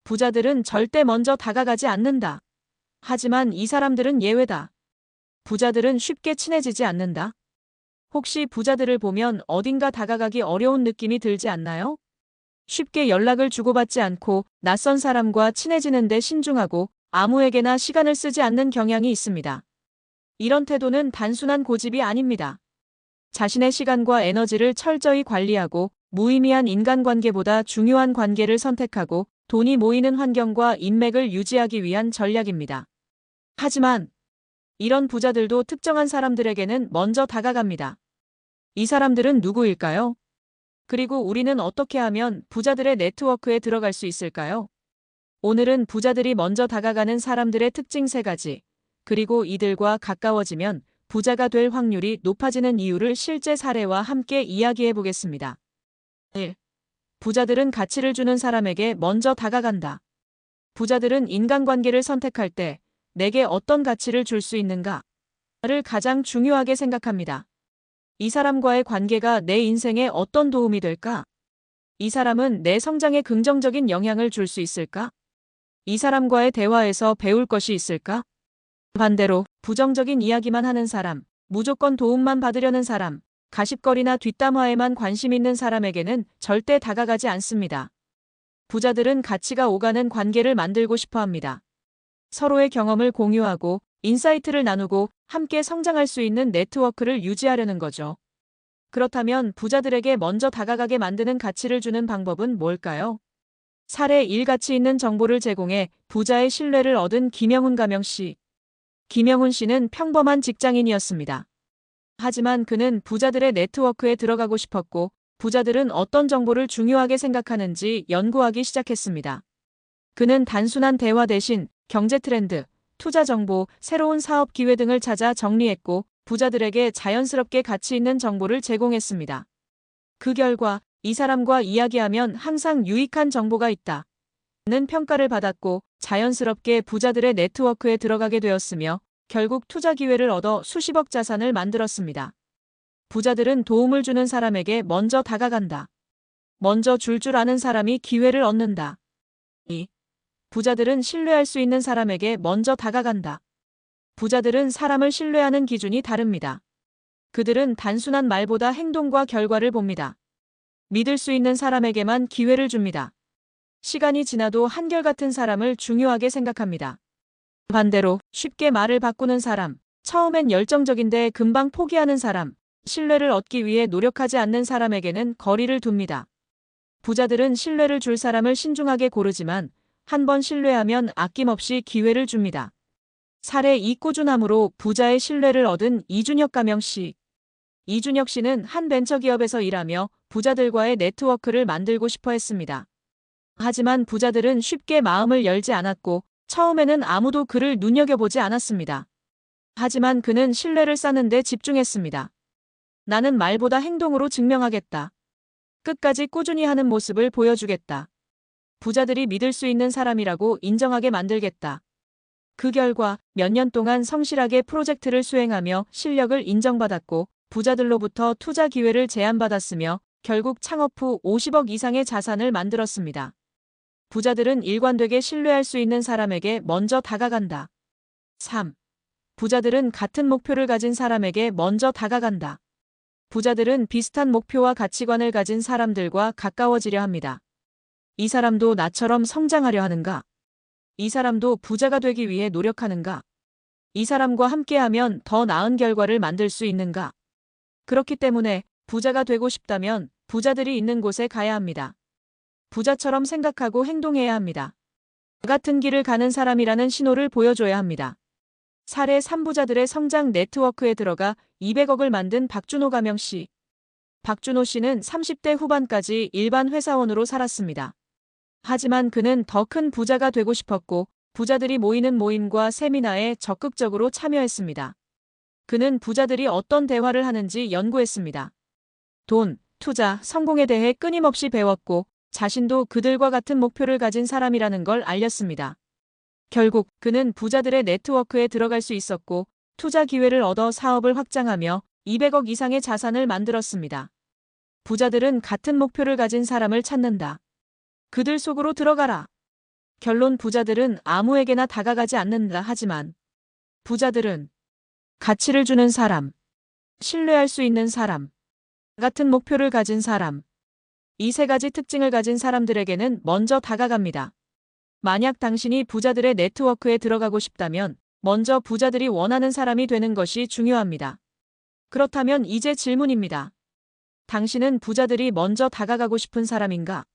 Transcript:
부자들은 절대 먼저 다가가지 않는다. 하지만 이 사람들은 예외다. 부자들은 쉽게 친해지지 않는다. 혹시 부자들을 보면 어딘가 다가가기 어려운 느낌이 들지 않나요? 쉽게 연락을 주고받지 않고 낯선 사람과 친해지는 데 신중하고 아무에게나 시간을 쓰지 않는 경향이 있습니다. 이런 태도는 단순한 고집이 아닙니다. 자신의 시간과 에너지를 철저히 관리하고 무의미한 인간관계보다 중요한 관계를 선택하고 돈이 모이는 환경과 인맥을 유지하기 위한 전략입니다. 하지만 이런 부자들도 특정한 사람들에게는 먼저 다가갑니다. 이 사람들은 누구일까요? 그리고 우리는 어떻게 하면 부자들의 네트워크에 들어갈 수 있을까요? 오늘은 부자들이 먼저 다가가는 사람들의 특징 3가지, 그리고 이들과 가까워지면 부자가 될 확률이 높아지는 이유를 실제 사례와 함께 이야기해 보겠습니다. 1. 부자들은 가치를 주는 사람에게 먼저 다가간다. 부자들은 인간관계를 선택할 때 내게 어떤 가치를 줄 수 있는가를 가장 중요하게 생각합니다. 이 사람과의 관계가 내 인생에 어떤 도움이 될까? 이 사람은 내 성장에 긍정적인 영향을 줄 수 있을까? 이 사람과의 대화에서 배울 것이 있을까? 반대로 부정적인 이야기만 하는 사람, 무조건 도움만 받으려는 사람, 가십거리나 뒷담화에만 관심 있는 사람에게는 절대 다가가지 않습니다. 부자들은 가치가 오가는 관계를 만들고 싶어 합니다. 서로의 경험을 공유하고 인사이트를 나누고 함께 성장할 수 있는 네트워크를 유지하려는 거죠. 그렇다면 부자들에게 먼저 다가가게 만드는 가치를 주는 방법은 뭘까요? 사례 1. 가치 있는 정보를 제공해 부자의 신뢰를 얻은 김영훈 가명씨. 김영훈 씨는 평범한 직장인이었습니다. 하지만 그는 부자들의 네트워크에 들어가고 싶었고, 부자들은 어떤 정보를 중요하게 생각하는지 연구하기 시작했습니다. 그는 단순한 대화 대신 경제 트렌드, 투자 정보, 새로운 사업 기회 등을 찾아 정리했고, 부자들에게 자연스럽게 가치 있는 정보를 제공했습니다. 그 결과 이 사람과 이야기하면 항상 유익한 정보가 있다 는 평가를 받았고, 자연스럽게 부자들의 네트워크에 들어가게 되었으며 결국 투자 기회를 얻어 수십억 자산을 만들었습니다. 부자들은 도움을 주는 사람에게 먼저 다가간다. 먼저 줄 아는 사람이 기회를 얻는다. 2. 부자들은 신뢰할 수 있는 사람에게 먼저 다가간다. 부자들은 사람을 신뢰하는 기준이 다릅니다. 그들은 단순한 말보다 행동과 결과를 봅니다. 믿을 수 있는 사람에게만 기회를 줍니다. 시간이 지나도 한결같은 사람을 중요하게 생각합니다. 반대로 쉽게 말을 바꾸는 사람, 처음엔 열정적인데 금방 포기하는 사람, 신뢰를 얻기 위해 노력하지 않는 사람에게는 거리를 둡니다. 부자들은 신뢰를 줄 사람을 신중하게 고르지만 한 번 신뢰하면 아낌없이 기회를 줍니다. 사례 2. 꾸준함으로 부자의 신뢰를 얻은 이준혁 가명씨. 이준혁 씨는 한 벤처기업에서 일하며 부자들과의 네트워크를 만들고 싶어 했습니다. 하지만 부자들은 쉽게 마음을 열지 않았고 처음에는 아무도 그를 눈여겨보지 않았습니다. 하지만 그는 신뢰를 쌓는 데 집중했습니다. 나는 말보다 행동으로 증명하겠다. 끝까지 꾸준히 하는 모습을 보여주겠다. 부자들이 믿을 수 있는 사람이라고 인정하게 만들겠다. 그 결과 몇 년 동안 성실하게 프로젝트를 수행하며 실력을 인정받았고 부자들로부터 투자 기회를 제안받았으며 결국 창업 후 50억 이상의 자산을 만들었습니다. 부자들은 일관되게 신뢰할 수 있는 사람에게 먼저 다가간다. 3. 부자들은 같은 목표를 가진 사람에게 먼저 다가간다. 부자들은 비슷한 목표와 가치관을 가진 사람들과 가까워지려 합니다. 이 사람도 나처럼 성장하려 하는가? 이 사람도 부자가 되기 위해 노력하는가? 이 사람과 함께하면 더 나은 결과를 만들 수 있는가? 그렇기 때문에 부자가 되고 싶다면 부자들이 있는 곳에 가야 합니다. 부자처럼 생각하고 행동해야 합니다. 같은 길을 가는 사람이라는 신호를 보여줘야 합니다. 사례 3. 부자들의 성장 네트워크에 들어가 200억을 만든 박준호 가명씨. 박준호 씨는 30대 후반까지 일반 회사원으로 살았습니다. 하지만 그는 더 큰 부자가 되고 싶었고 부자들이 모이는 모임과 세미나에 적극적으로 참여했습니다. 그는 부자들이 어떤 대화를 하는지 연구했습니다. 돈, 투자, 성공에 대해 끊임없이 배웠고 자신도 그들과 같은 목표를 가진 사람이라는 걸 알렸습니다. 결국 그는 부자들의 네트워크에 들어갈 수 있었고 투자 기회를 얻어 사업을 확장하며 200억 이상의 자산을 만들었습니다. 부자들은 같은 목표를 가진 사람을 찾는다. 그들 속으로 들어가라. 결론 부자들은 아무에게나 다가가지 않는다. 하지만 부자들은 가치를 주는 사람, 신뢰할 수 있는 사람, 같은 목표를 가진 사람, 이 세 가지 특징을 가진 사람들에게는 먼저 다가갑니다. 만약 당신이 부자들의 네트워크에 들어가고 싶다면 먼저 부자들이 원하는 사람이 되는 것이 중요합니다. 그렇다면 이제 질문입니다. 당신은 부자들이 먼저 다가가고 싶은 사람인가?